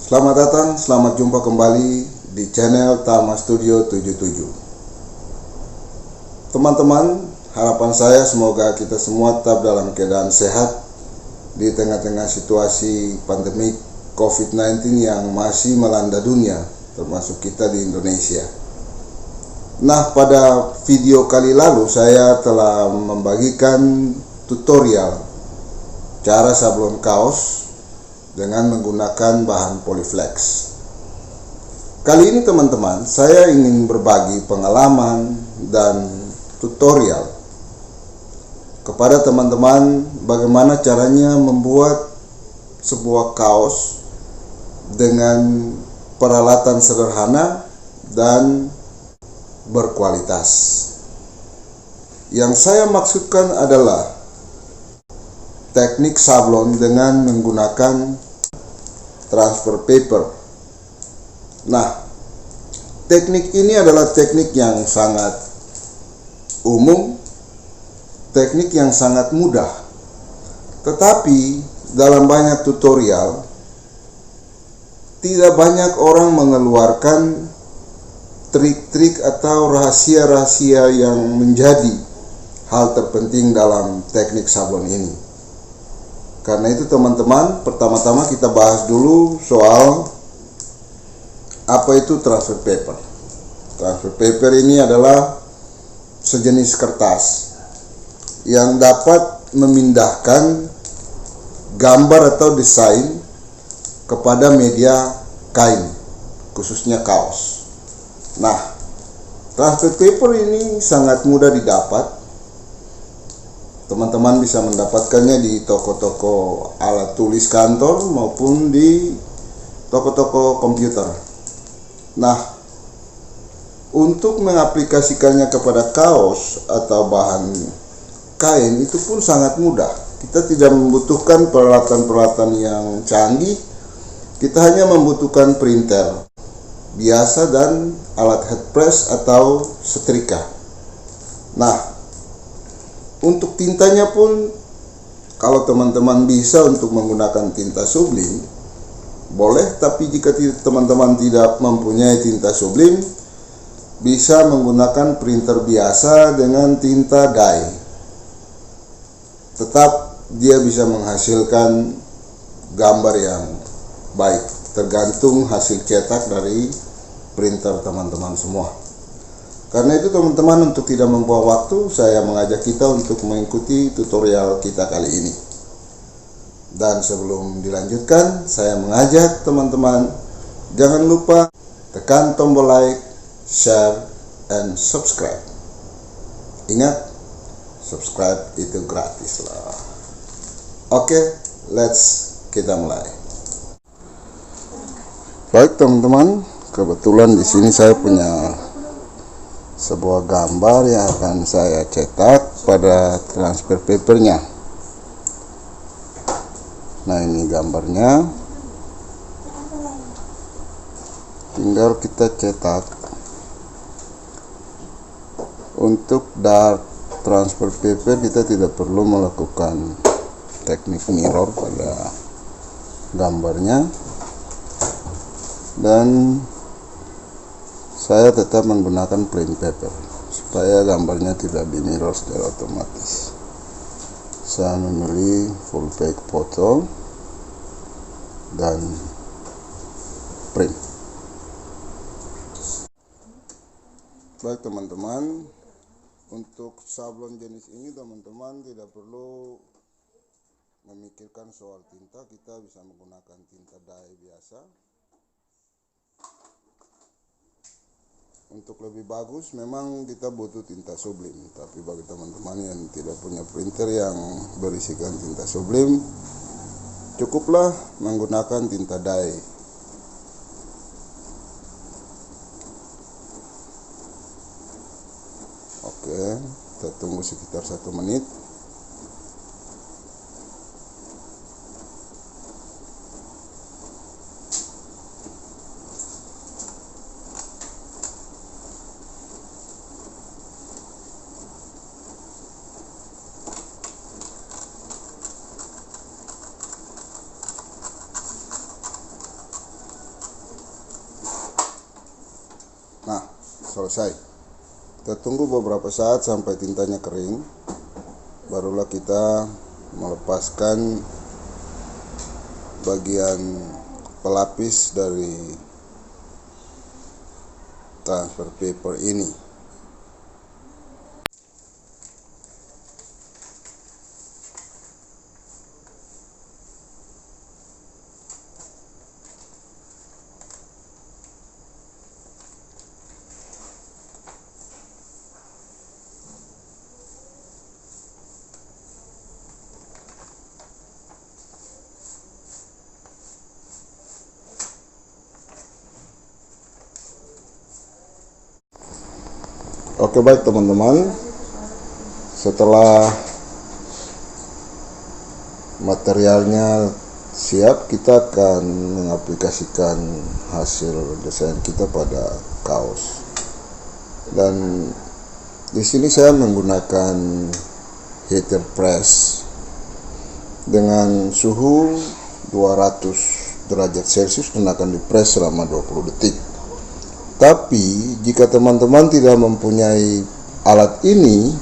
Selamat datang, selamat jumpa kembali di channel Tama Studio 77. Teman-teman, harapan saya semoga kita semua tetap dalam keadaan sehat di tengah-tengah situasi pandemi COVID-19 yang masih melanda dunia, termasuk kita di Indonesia. Nah, pada video kali lalu saya telah membagikan tutorial cara sablon kaos dengan menggunakan bahan polyflex. Kali ini teman-teman, saya ingin berbagi pengalaman dan tutorial kepada teman-teman bagaimana caranya membuat sebuah kaos dengan peralatan sederhana dan berkualitas. Yang saya maksudkan adalah teknik sablon dengan menggunakan transfer paper. Nah, teknik ini adalah teknik yang sangat umum, teknik yang sangat mudah. Tetapi dalam banyak tutorial, tidak banyak orang mengeluarkan trik-trik atau rahasia-rahasia yang menjadi hal terpenting dalam teknik sablon ini. Karena itu teman-teman, pertama-tama kita bahas dulu soal apa itu transfer paper. Transfer paper ini adalah sejenis kertas yang dapat memindahkan gambar atau desain kepada media kain, khususnya kaos. Nah, transfer paper ini sangat mudah didapat. Teman-teman bisa mendapatkannya di toko-toko alat tulis kantor maupun di toko-toko komputer. Nah, untuk mengaplikasikannya kepada kaos atau bahan kain itu pun sangat mudah. Kita tidak membutuhkan peralatan-peralatan yang canggih. Kita hanya membutuhkan printer biasa dan alat head press atau setrika. Nah, untuk tintanya pun, kalau teman-teman bisa untuk menggunakan tinta sublim, boleh. Tapi jika teman-teman tidak mempunyai tinta sublim, bisa menggunakan printer biasa dengan tinta dye. Tetap dia bisa menghasilkan gambar yang baik, tergantung hasil cetak dari printer teman-teman semua. Karena itu teman-teman, untuk tidak membuang waktu, saya mengajak kita untuk mengikuti tutorial kita kali ini. Dan sebelum dilanjutkan, saya mengajak teman-teman, jangan lupa tekan tombol like, share, and subscribe. Ingat, subscribe itu gratis lah. Oke, kita mulai. Baik teman-teman, kebetulan di sini saya punya sebuah gambar yang akan saya cetak pada transfer papernya. Nah, ini gambarnya, tinggal kita cetak. Untuk dark transfer paper kita tidak perlu melakukan teknik mirror pada gambarnya, dan saya tetap menggunakan plain paper supaya gambarnya tidak di mirror secara otomatis. Saya memilih full page foto dan print. Baik teman-teman, untuk sablon jenis ini teman-teman tidak perlu memikirkan soal tinta. Kita bisa menggunakan tinta dye biasa. Untuk lebih bagus memang kita butuh tinta sublim, tapi bagi teman-teman yang tidak punya printer yang berisikan tinta sublim, cukuplah menggunakan tinta dye. Oke, kita tunggu sekitar 1 menit. selesai. Kita tunggu beberapa saat sampai tintanya kering, barulah kita melepaskan bagian pelapis dari transfer paper ini. Oke, baik teman-teman, setelah materialnya siap, kita akan mengaplikasikan hasil desain kita pada kaos. Dan di sini saya menggunakan heater press dengan suhu 200 derajat Celcius dan akan dipres selama 20 detik. Tapi jika teman-teman tidak mempunyai alat ini,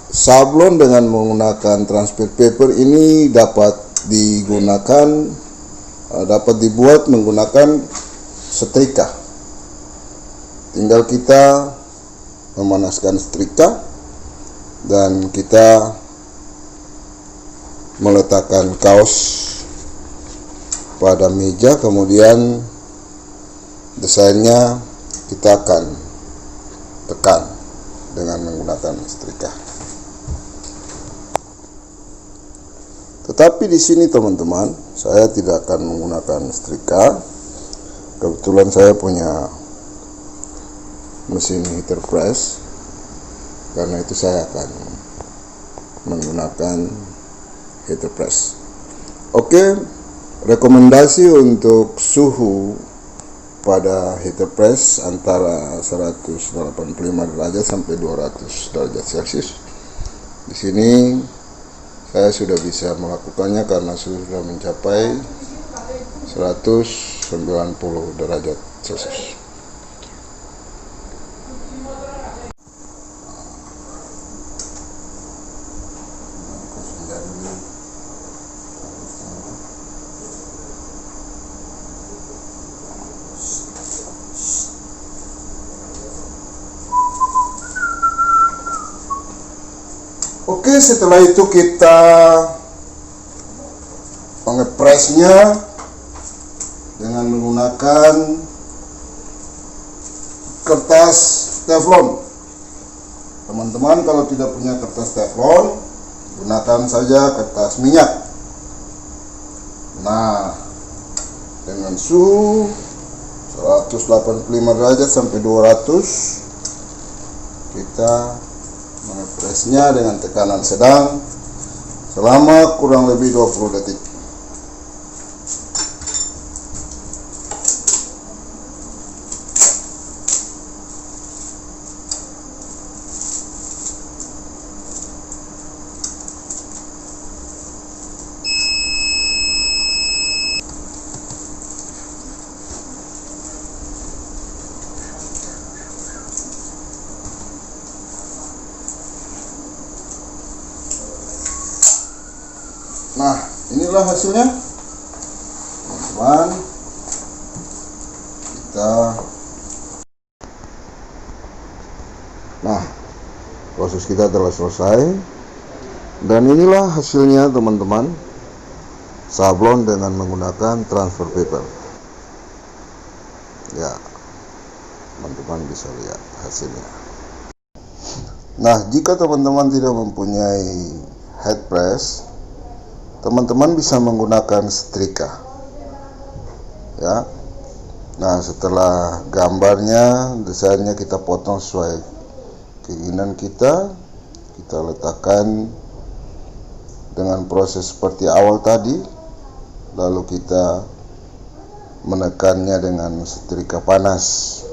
sablon dengan menggunakan transfer paper ini dapat dibuat menggunakan setrika. Tinggal kita memanaskan setrika dan kita meletakkan kaos pada meja, kemudian desainnya kita akan tekan dengan menggunakan setrika. Tetapi di sini teman-teman, saya tidak akan menggunakan setrika. Kebetulan saya punya mesin heater press, karena itu saya akan menggunakan heater press. Oke, rekomendasi untuk suhu pada heater press antara 185 derajat sampai 200 derajat Celcius. Di sini saya sudah bisa melakukannya karena sudah mencapai 190 derajat Celcius. Oke, setelah itu kita mengepresnya dengan menggunakan kertas teflon. Teman-teman kalau tidak punya kertas teflon, gunakan saja kertas minyak. Nah, dengan suhu 185 derajat sampai 200, kita mengepresnya dengan tekanan sedang selama kurang lebih 20 detik. Nah, inilah hasilnya, teman-teman. Proses kita telah selesai, dan inilah hasilnya teman-teman, sablon dengan menggunakan transfer paper. Ya, teman-teman bisa lihat hasilnya. Nah, jika teman-teman tidak mempunyai head press, teman-teman bisa menggunakan setrika. Ya. Nah, setelah gambarnya, desainnya kita potong sesuai keinginan kita letakkan dengan proses seperti awal tadi, lalu kita menekannya dengan setrika panas.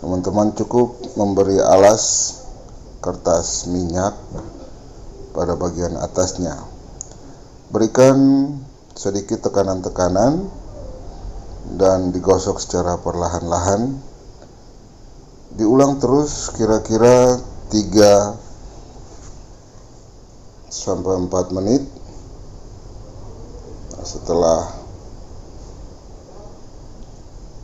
Teman-teman cukup memberi alas kertas minyak pada bagian atasnya. Berikan sedikit tekanan-tekanan dan digosok secara perlahan-lahan. Diulang terus kira-kira 3 sampai 4 menit. Setelah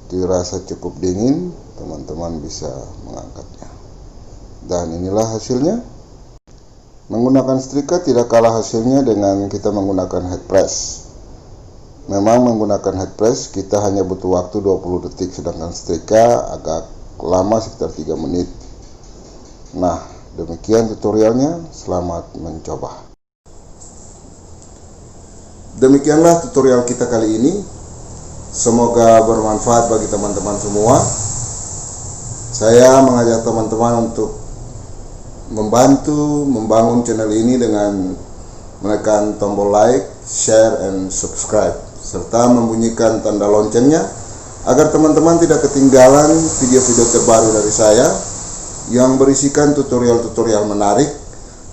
dirasa cukup dingin, teman-teman bisa mengangkatnya. Dan inilah hasilnya. Menggunakan setrika tidak kalah hasilnya dengan kita menggunakan head press. Memang menggunakan head press kita hanya butuh waktu 20 detik, sedangkan setrika agak lama sekitar 3 menit. Nah, demikian tutorialnya. Selamat mencoba. Demikianlah tutorial kita kali ini. Semoga bermanfaat bagi teman-teman semua. Saya mengajak teman-teman untuk membantu membangun channel ini dengan menekan tombol like, share, and subscribe, serta membunyikan tanda loncengnya agar teman-teman tidak ketinggalan video-video terbaru dari saya yang berisikan tutorial-tutorial menarik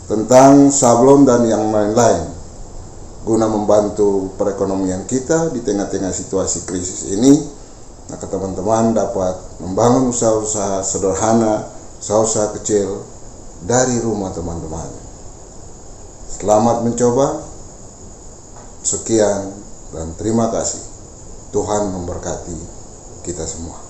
tentang sablon dan yang lain-lain, guna membantu perekonomian kita di tengah-tengah situasi krisis ini, maka teman-teman dapat membangun usaha-usaha sederhana, usaha-usaha kecil dari rumah teman-teman. Selamat mencoba. Sekian dan terima kasih. Tuhan memberkati kita semua.